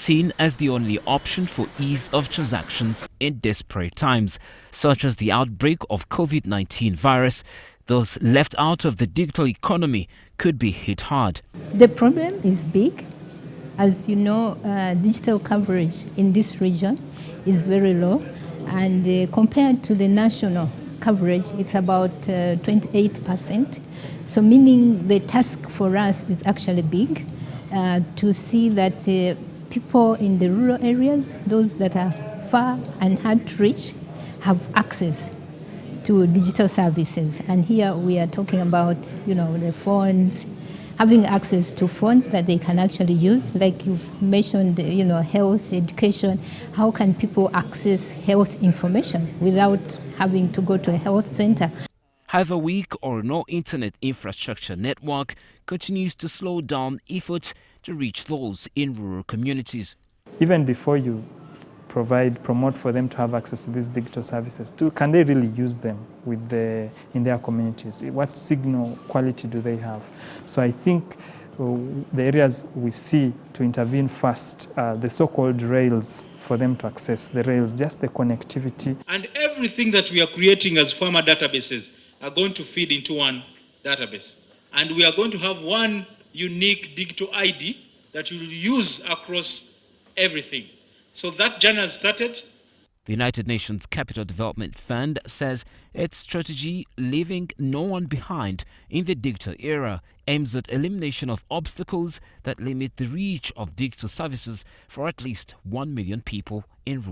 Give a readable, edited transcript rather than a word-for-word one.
seen as the only option for ease of transactions in desperate times, such as the outbreak of COVID-19 virus. Those left out of the digital economy could be hit hard. The problem is big. As you know, digital coverage in this region is very low, and compared to the national coverage, it's about 28%. So meaning the task for us is actually big, to see that people in the rural areas, those that are far and hard to reach, have access to digital services. And here we are talking about, the phones, having access to phones that they can actually use. Like you've mentioned, health, education. How can people access health information without having to go to a health center? However, weak or no internet infrastructure network continues to slow down efforts to reach those in rural communities. Even before you promote for them to have access to these digital services, can they really use them in their communities? What signal quality do they have? So I think the areas we see to intervene first, the so-called rails for them to access the rails, just the connectivity. And everything that we are creating as farmer databases are going to feed into one database. And we are going to have one unique digital ID that you will use across everything. So that journey has started. The United Nations Capital Development Fund says its strategy, leaving no one behind in the digital era, aims at elimination of obstacles that limit the reach of digital services for at least 1 million people in rural